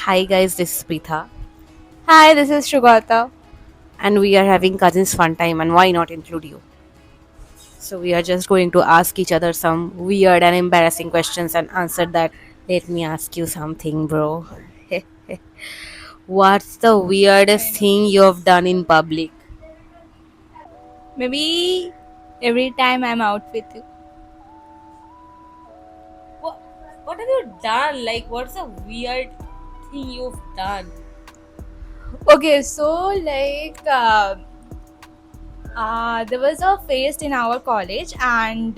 Hi guys, this is Pritha, Hi, this is Shugata. and we are having cousins fun time, and why not include you? So we are just going to ask each other some weird and embarrassing questions and answer that. Let me ask you something, bro. What's the weirdest thing you have done in public? Maybe every time I'm out with you. What, what have you done? Like, what's the weird thing you've done? Okay, so there was a feast in our college, and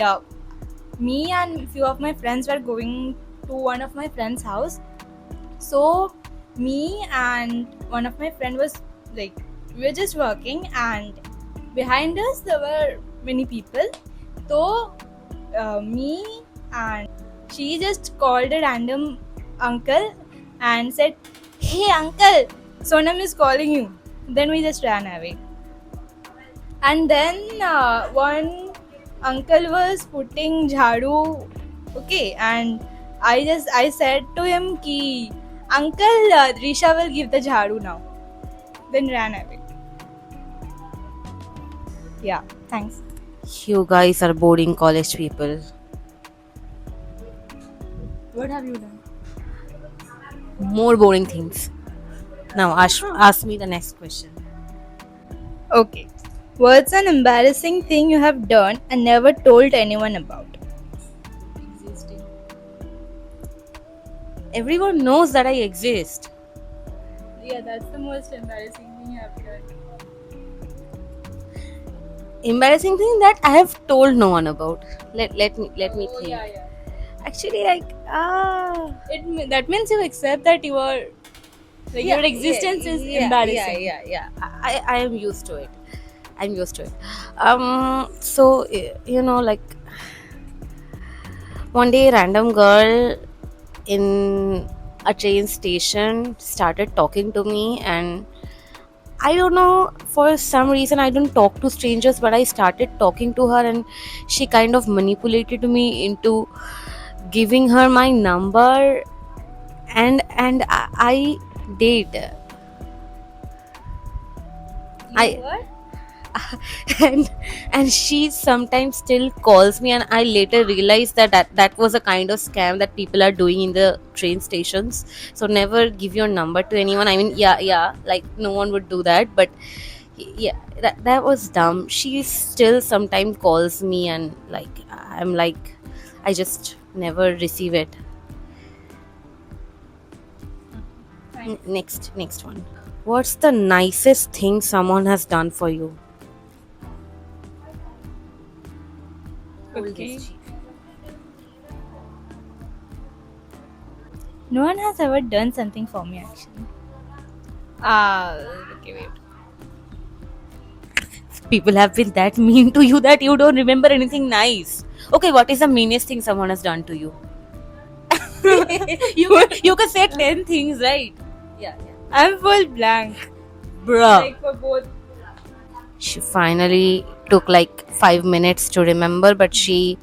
me and few of my friends were going to one of my friend's house. So me and one of my friend was like we were just working, and behind us there were many people. So me and she just called a random uncle and said, "Hey uncle, Sonam is calling you." Then we just ran away. And then one uncle was putting jhadu, okay, and I said to him ki, "Uncle, Risha will give the jhadu now." Then ran away. Yeah, thanks. You guys are boarding college people. What have you done? More boring things. Now ask me the next question. Okay. What's an embarrassing thing you have done and never told anyone about? Existing. Everyone knows that I exist. Yeah, that's the most embarrassing thing you have done. Embarrassing thing that I have told no one about. Let me think. Yeah. Actually, like That means you accept that you are like your existence is embarrassing. Yeah. I am used to it. I'm used to it. So like one day, a random girl in a train station started talking to me, and I don't know, for some reason I don't talk to strangers, but I started talking to her, and she kind of manipulated me into giving her my number, and I did. You I were? and and she sometimes still calls me, and I later realized that was a kind of scam that people are doing in the train stations. So never give your number to anyone. I mean, yeah, like no one would do that, but yeah, that was dumb. She still sometimes calls me, and like I'm like, I just never receive it. Fine. Next one. What's the nicest thing someone has done for you? Hold Okay. this sheet. No one has ever done something for me actually. Uh, okay, wait. People have been that mean to you that you don't remember anything nice. Okay, what is the meanest thing someone has done to you? You can say 10 things, right? Yeah, yeah. I'm full blank. Bruh. Like for both. She finally took like 5 minutes to remember, but she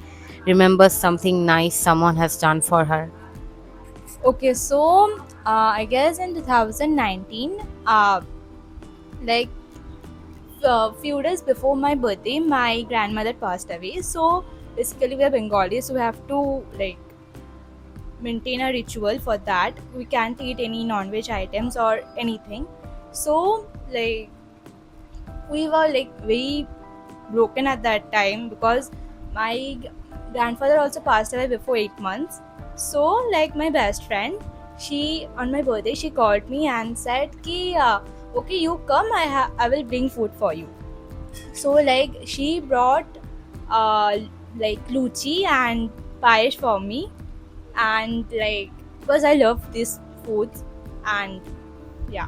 remembers something nice someone has done for her. Okay, so I guess in 2019, like a few days before my birthday, my grandmother passed away. So basically, we are Bengali, so we have to like maintain a ritual for that. We can't eat any non-veg items or anything. So like we were like very broken at that time because my grandfather also passed away before 8 months. So like my best friend, she on my birthday she called me and said ki okay, you come, I will bring food for you. So like she brought uh like luchi and payesh for me, and like because I love this food, and yeah,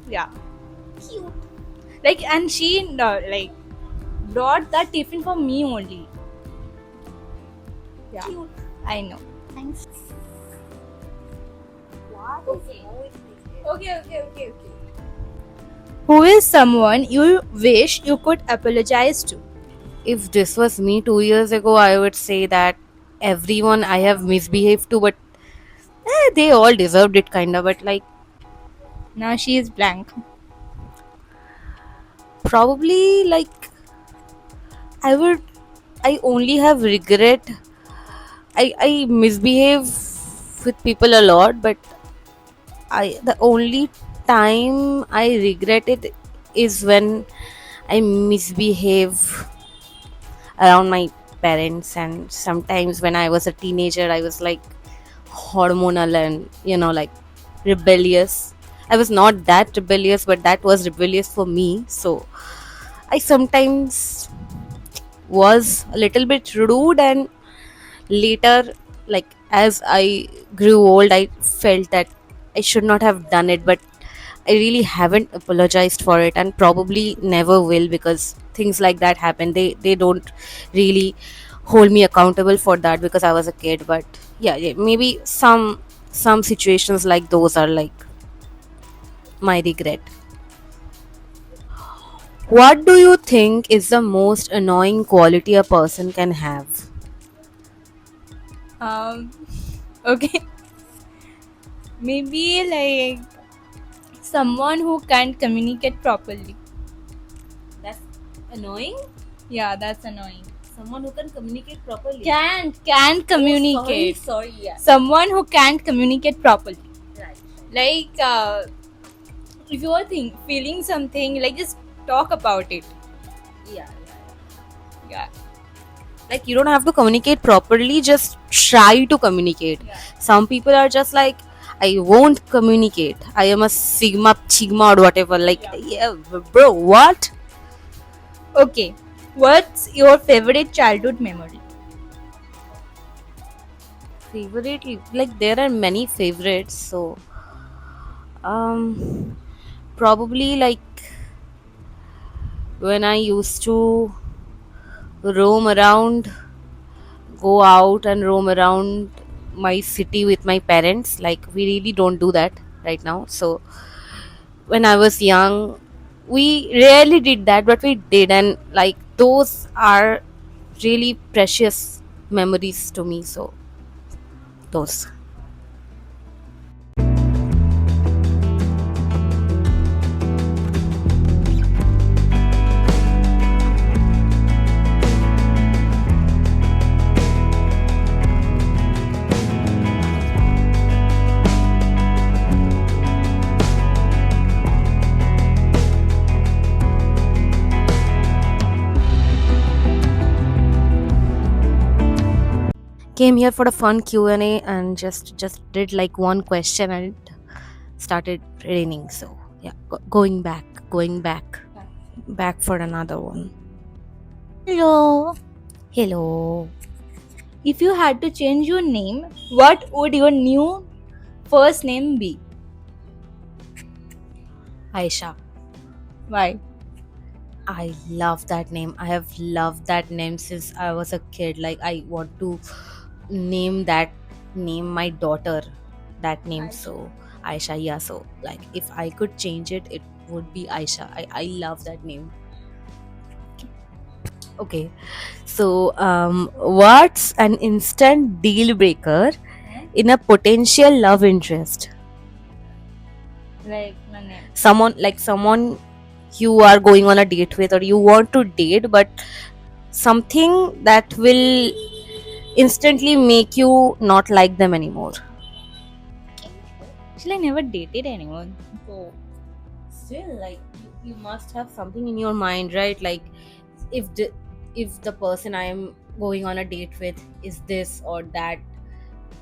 yeah, cute. Like, and she like brought that tiffin for me only. Yeah, cute. I know. Thanks. Okay. Okay. Who is someone you wish you could apologize to? If this was me 2 years ago, I would say that everyone I have misbehaved to, but they all deserved it, kinda. But like, Now she is blank. probably like I would. I only have regret. I misbehave with people a lot, but the only time I regret it is when I misbehave around my parents, and sometimes when I was a teenager I was like hormonal and like rebellious. I was not that rebellious, but that was rebellious for me. So I sometimes was a little bit rude, and later, like as I grew old, I felt that I should not have done it, but I really haven't apologized for it, and probably never will, because things like that happen. They don't really hold me accountable for that because I was a kid. But yeah, maybe some situations like those are like my regret. What do you think is the most annoying quality a person can have? Um, okay. Maybe like someone who can't communicate properly. That's annoying. Yeah, that's annoying. Someone who can communicate properly. Can't communicate. Sorry, yeah. Someone who can't communicate properly. Right. Like if you are feeling something, like just talk about it. Yeah. Yeah. Like you don't have to communicate properly, just try to communicate. Yeah. Some people are just like, I won't communicate, I am a sigma or whatever. Like, yeah, bro, what? Okay. What's your favorite childhood memory? Favorite, like there are many favorites. So probably like when I used to roam around go out and roam around my city with my parents. Like we really don't do that right now. So when I was young, we rarely did that, but we did, and like those are really precious memories to me. So those. Came here for a fun Q&A and just did like one question and it started raining. So yeah, going back for another one. Hello. Hello, If you had to change your name, what would your new first name be? Aisha. Why? I love that name. I have loved that name since I was a kid. Like I want to name my daughter that name. So Aisha, yeah. So like if I could change it, it would be Aisha. I love that name. Okay. So what's an instant deal breaker in a potential love interest? Like my name. Someone you are going on a date with or you want to date, but something that will instantly make you not like them anymore. Actually, I never dated anyone. So still, like you must have something in your mind, right? Like if the person I am going on a date with is this or that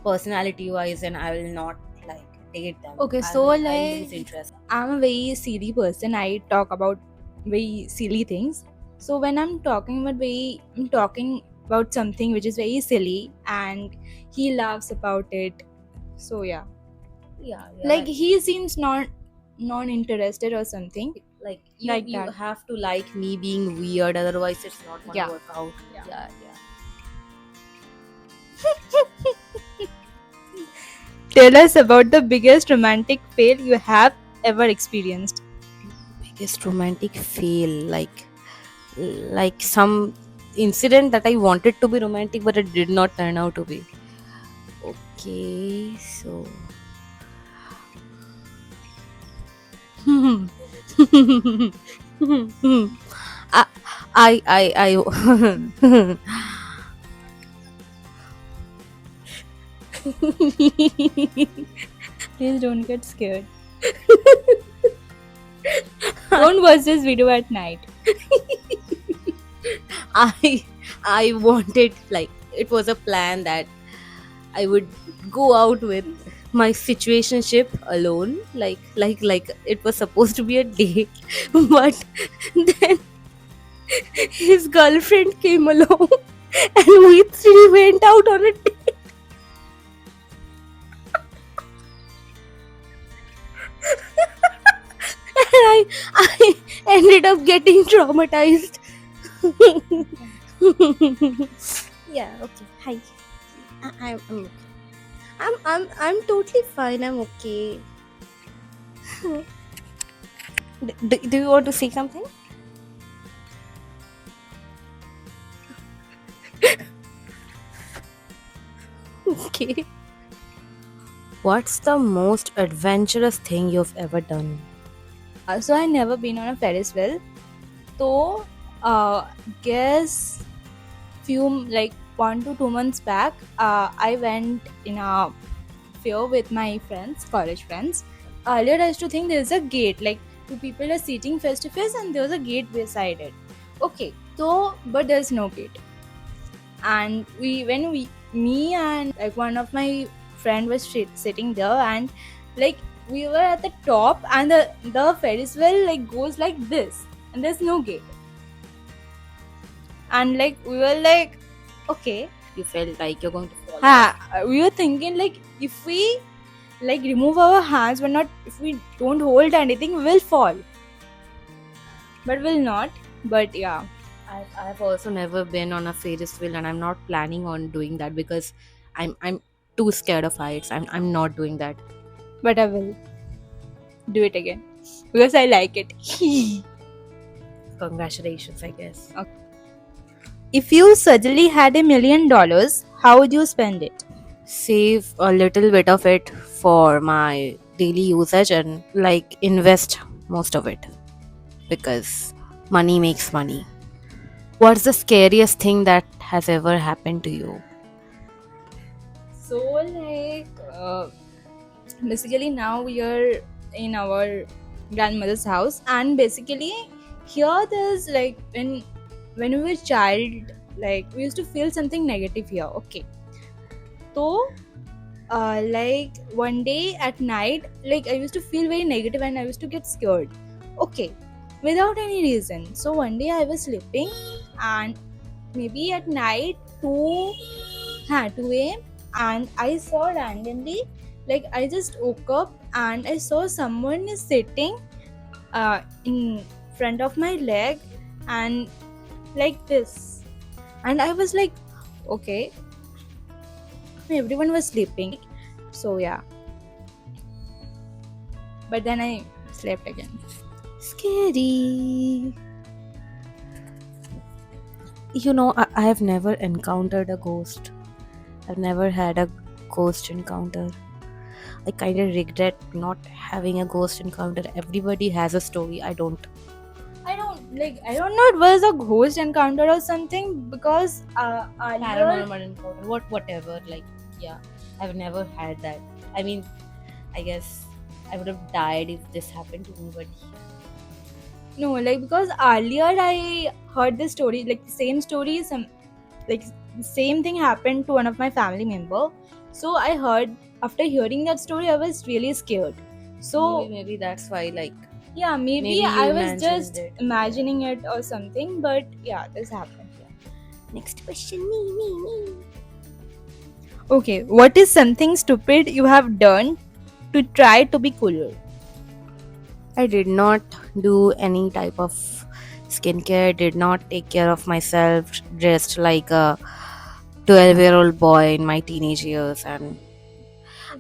personality wise, and I will not like date them. Okay, I'll lose interest. I'm a very silly person. I talk about very silly things. So when I'm talking about something which is very silly, and he laughs about it. So yeah, Yeah, like he seems not non-interested or something. like like you that. have to like me being weird, otherwise it's not gonna Yeah. work out. Yeah. Yeah. Tell us about the biggest romantic fail you have ever experienced. Biggest romantic fail, like some incident that I wanted to be romantic but it did not turn out to be. Okay, so I I Please don't get scared. Don't watch this video at night. I wanted, like it was a plan that I would go out with my situationship alone, like it was supposed to be a date, but then his girlfriend came along and we three went out on a date. And I ended up getting traumatized. Yeah, okay. Hi. I'm okay. I'm totally fine. I'm okay. Do you want to say something? Okay. What's the most adventurous thing you've ever done? So I never been on a Ferris wheel. So, guess few like 1 to 2 months back, I went in a fair with my friends, college friends. Earlier, I used to think there's a gate, like two people are sitting face to face, and there's a gate beside it. Okay, so but there's no gate, and me and like one of my friend was sitting there, and like we were at the top, and the Ferris wheel like goes like this, and there's no gate, and like we were like, okay, You felt like you're going to fall. we were thinking like if we like remove our hands, but not if we don't hold anything, we will fall, but will not. But yeah, I've also never been on a Ferris wheel, and I'm not planning on doing that because I'm too scared of heights. I'm not doing that. but I will do it again. because I like it. Congratulations, I guess. If you suddenly had $1 million, how would you spend it? Save a little bit of it for my daily usage and like invest most of it because money makes money. What's the scariest thing that has ever happened to you? So like basically now we are in our grandmother's house, and basically here there's like when we were child, like we used to feel something negative here. Okay, so like one day at night, like I used to feel very negative and I used to get scared. Okay, without any reason. So one day I was sleeping, and maybe at night 2 a.m, and I saw randomly, like I just woke up and I saw someone is sitting in front of my leg, and like this, and I was like, okay, everyone was sleeping. So yeah, but then I slept again. Scary. You know, I have never encountered a ghost. I've never had a ghost encounter. I kind of regret not having a ghost encounter. Everybody has a story. I don't. I don't know, it was a ghost encounter or something, because earlier, Paranormal encounter. Whatever. Like, yeah. I've never had that. I mean, I guess I would have died if this happened to me, but no, like because earlier I heard this story, like the same story, like the same thing happened to one of my family member. So I heard, after hearing that story, I was really scared. So maybe that's why, like, yeah, maybe maybe you I was imagined just it. imagining it or something, but yeah, this happened. next question, me. Okay, what is something stupid you have done to try to be cooler? I did not do any type of skincare, did not take care of myself, dressed like a 12-year-old boy in my teenage years, and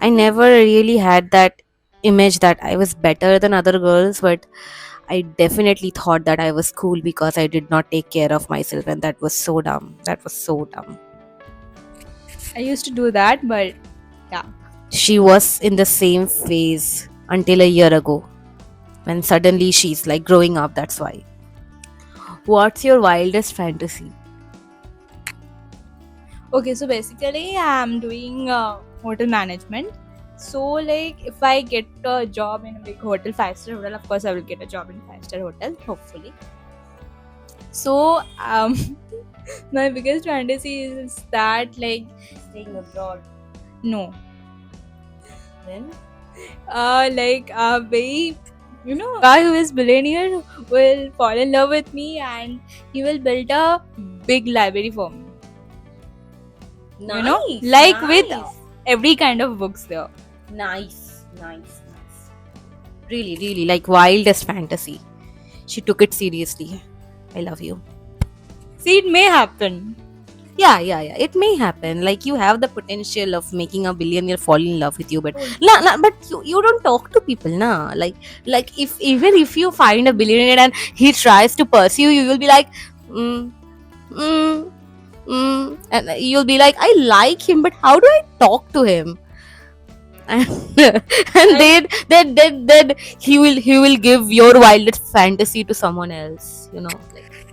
I never really had that image that I was better than other girls, but I definitely thought that I was cool because I did not take care of myself, and that was so dumb. That was so dumb. I used to do that, but yeah. She was in the same phase until a year ago when suddenly she's like growing up, that's why. What's your wildest fantasy? Okay, so basically, I'm doing hotel management. So, like, if I get a job in a big hotel, 5-star hotel, of course, I will get a job in 5-star hotel, hopefully. So, my biggest fantasy is that, like, Staying abroad. no, Then? like, a very, guy who is billionaire will fall in love with me, and he will build a big library for me. Like with every kind of books there. Nice. Really, like wildest fantasy. She took it seriously. I love you. See, it may happen. Yeah. It may happen. Like you have the potential of making a billionaire fall in love with you, but but you don't talk to people, nah. Like if even if you find a billionaire and he tries to pursue you, you'll be like, mm, mm, and you'll be like, I like him, but how do I talk to him? And then he will give your wildest fantasy to someone else, you know, like